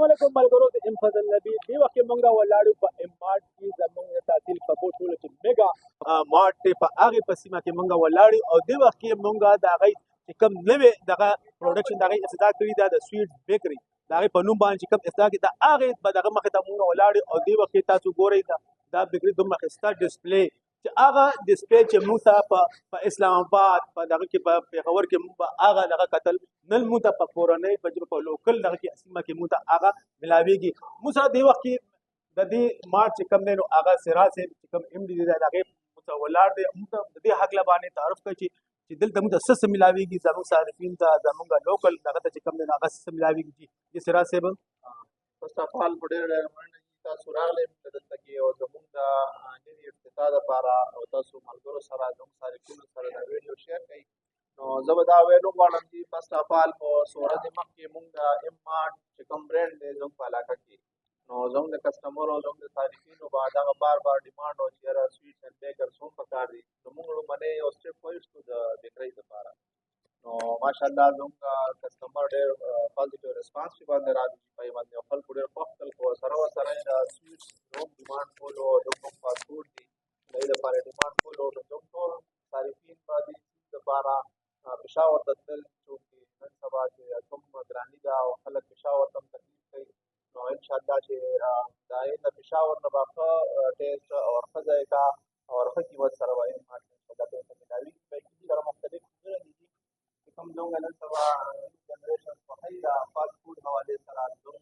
علیکم ملګرو د ام فضل نبی دی وخت مونږه ولاړو په ام مارټ کې زمونږ تعطیل کبو ټول چې میگا مارټ په هغه پسیمه کې مونږه ولاړو او دی وخت کې مونږه د هغه چې کوم نوې دغه پروډکشن دغه ابتدا کړی دا د سویټ بیکری دغه په نوم باندې کوم ابتدا کې دا هغه په دغه مخه ته مونږه ولاړو او دی وخت تاسو ګورئ دا بیکری دومره ښایسته ډسپلی چې هغه ډسپلی چې موږ ته په اسلام آباد په دغه کې په پېښور کې موږ هغه دغه قتل نن موږ ته په کورنۍ په لوکل دغه کې سیمه کې موږ ته هغه ملاویږي موږ سره دې وخت کې د دې مارچ چې کوم دی نو هغه سرا صاحب چې کوم ام ډي دی هغې موږ ته ولاړ دی موږ ته د دې حق باندې تعارف کوي چې دلته موږ ته څه ملاویږي زموږ صارفین ته زموږ لوکل دغه ته چې کوم دی نو هغه څه ملاویږي چې سرا صاحب فرست اف آل په ډېر مننه تاسو راغلئ دلته کې او زموږ د نوي افتتاح دپاره او تاسو ملګرو سره زموږ صارفینو سره دا ویډیو شیر کړئ نو زه به دا ویلو غواړم چې فرست اف آل په څو ورځې مخکې موږ د ام مارټ چې کوم برانډ دی زموږ په علاقه کې نو زموږ د کسټمرو او زموږ د صارفینو به دغه بار ډیمانډ و چې یاره سویټس اینډ بیکرز هم پکار دي زموږ لومړنی یو سټپ وایستو د بیکرۍ دپاره نو ماشاءالله زموږ کسټمر ډېر پازیټیو ریسپانس پې باندې راځي چې پای باندې خلکو ډېر خوښ کړل خو سره ورسره یې د سویټس هم ډیمانډ کولو زموږ کوم فاسټ فوډ دي د دې لپاره ډیمانډ کولو نو زموږ ټول صارفین به د دې دپاره پېښور ته تلل څوک نن سبا چې کوم ګراني ده او خلک پېښور ته هم تکلیف کوي نو انشاءالله چې د هغې د پېښور نه به ښه ټیسټ او ښه ذایقه او ښه قیمت سره به انشاءالله بېرته ملاوي بیکري سره مختلف څیزونه دي چې کوم زموږ نن سبا جنریشن خوښوي د فاسټ فوډ حوالې سره زموږ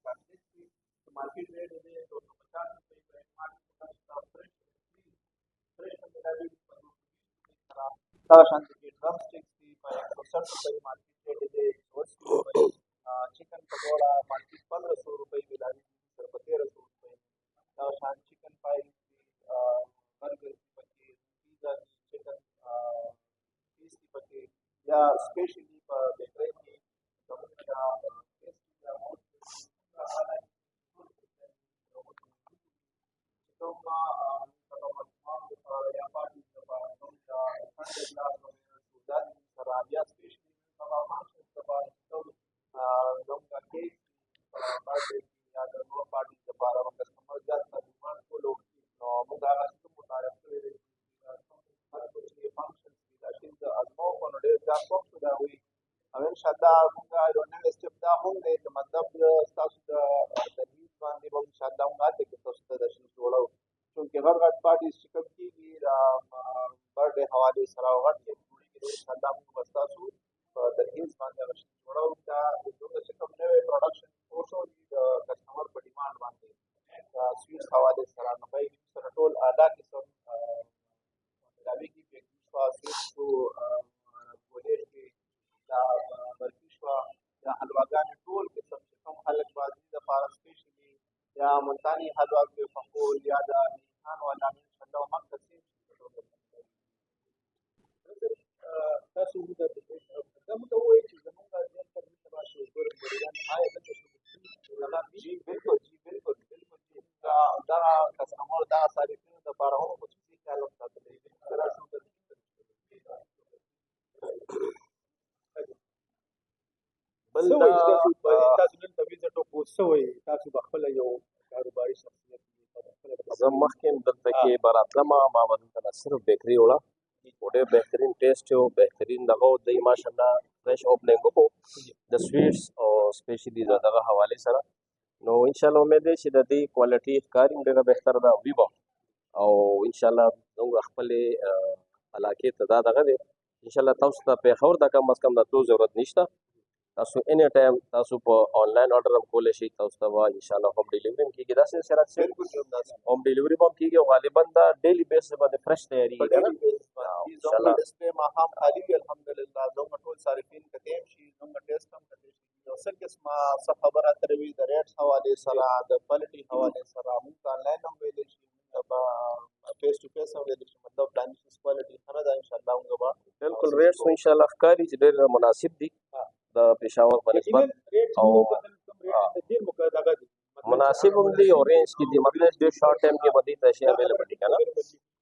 چاکلیټ دي چې مارکیټ ریټ یې دی 250 روپۍ په مارکیټ فرېش ملاوي سره دغه شانتې کې ډرم سټیکس دي په 160 روپۍ مارکیټ ریټ یې دی 180 روپۍ چکن پکوړه مارکیټ 1500 روپۍ ملاوي سره په 1300 روپۍ دغه شان چکن پای دي برګر دي پکې پیزا دي چکن پیس دي پکې یا سپیشلی په بیکرۍ کې زموږ د یا سپیشلی زموږ د کیک برډې یا د نور پارټي دپاره به کسټمر زیات ډیمانډ کولو نو موږ هغه سیستم متعارف کړی دی خلکو چې فنکشنز دي دا شي د ازمو کړو نو ډېر زیات خوښ شو د هغوی او انشاءالله موږ یو نوی سټپ دا هم دی چې مطلب ستاسو د تجویز باندې به انشاءالله موږ هلته کې تاسو ته دا شي جوړو چونکې غټ غټ پارټیز چې کوم کېږي د برډې حوالې سره او غټ کیک جوړېږي نو انشاءالله موږ به ستاسو په تجهیز باندې هغه شي جوړو دا زموږ چې کوم نوی پروډکشن کوشو دي د کسټمر په ډیمانډ باندې د سویټس حوالې سره نو بیک سره ټول اعلی قسم ملاویږي بیکري شوه سویټس شو ګولې شوې یا برفي شوه یا حلواګانې ټول قسم چې کوم خلک به د دې دپاره سپیشلي یا ملتاني حلوا پرې پخول یا د نښان والا انشاءالله هم تقسیم شي تاسو موږ ته ووایئ چې زموږ ځان ته دلته راشئ ګورم بریان آیا دلته جی بالکل دغه کسټمر دغه صارفینو دپاره هم خصوصي خیال هم ساتلی دی بل تاسو نن ته ویزټ وکړو څه وایي تاسو به خپله یو کاروباري شخصیت زه مخکې دلته کې به راتلم ما به دلته نه صرف بیکري وړه او ډېر بهترین ټیسټ و بهترین دغه و دی ماشاءالله فریش اوپننګ وکړو د سویټس او سپیشلي د دغه حوالې سره نو انشاءالله امید دی چې د دې کوالټي ښکاري ډېره بهتره ده وي به او انشاءالله زموږ خپلې علاقې ته دا دغه دی انشاءالله تاسو ته پېښور ته کم از کم د تلو ضرورت نشته تاسو اني ټایم تاسو په آنلاین آرډر هم کولی شئ تاسو ته به انشاءالله ہوم ډیلیوري هم کېږي داسې سرعت صاحب ہوم ډیلیوري به هم کېږي او غالبا دا ډیلي بیس باندې فرش تیارېږي که نه زموږ ډسپلې ماښام خالي وي الحمدلله زموږ ټول صارفین کتې هم شي زموږ ټیسټ هم کتې شي یو څه قسمه څه خبره اترې وي د ریټس حوالې سره د کوالټي حوالې سره موږ آنلاین هم ویلی شي فیس ټو فیس هم ویلی شي مطلب دا نیسیس کوالټي ښه نه ده انشاءالله موږ به بالکل ریټس انشاءالله ښکاري چې ډېر مناسب دي د پېښور په نسبت او مناسب هم دي او رینج کې دي مطلب ډېر شارټ ټایم کې به دې ته شي اویلیبل دي که نه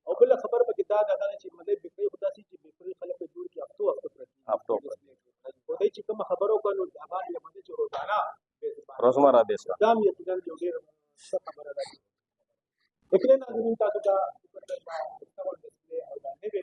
او بله خبره پکې دا ده چې مطلب بیکرۍ خو داسې چې بیکرۍ خلک په جوړ کړي هفتو پرتې خو دوی چې کومه خبره وکړه نو هغه یې باندې چې روزانه روزما رابیس کا دا هم یقینا یو ډېره ښه خبره ده. یقینا ناظرین تاسو ته ډسپلې او دا نوې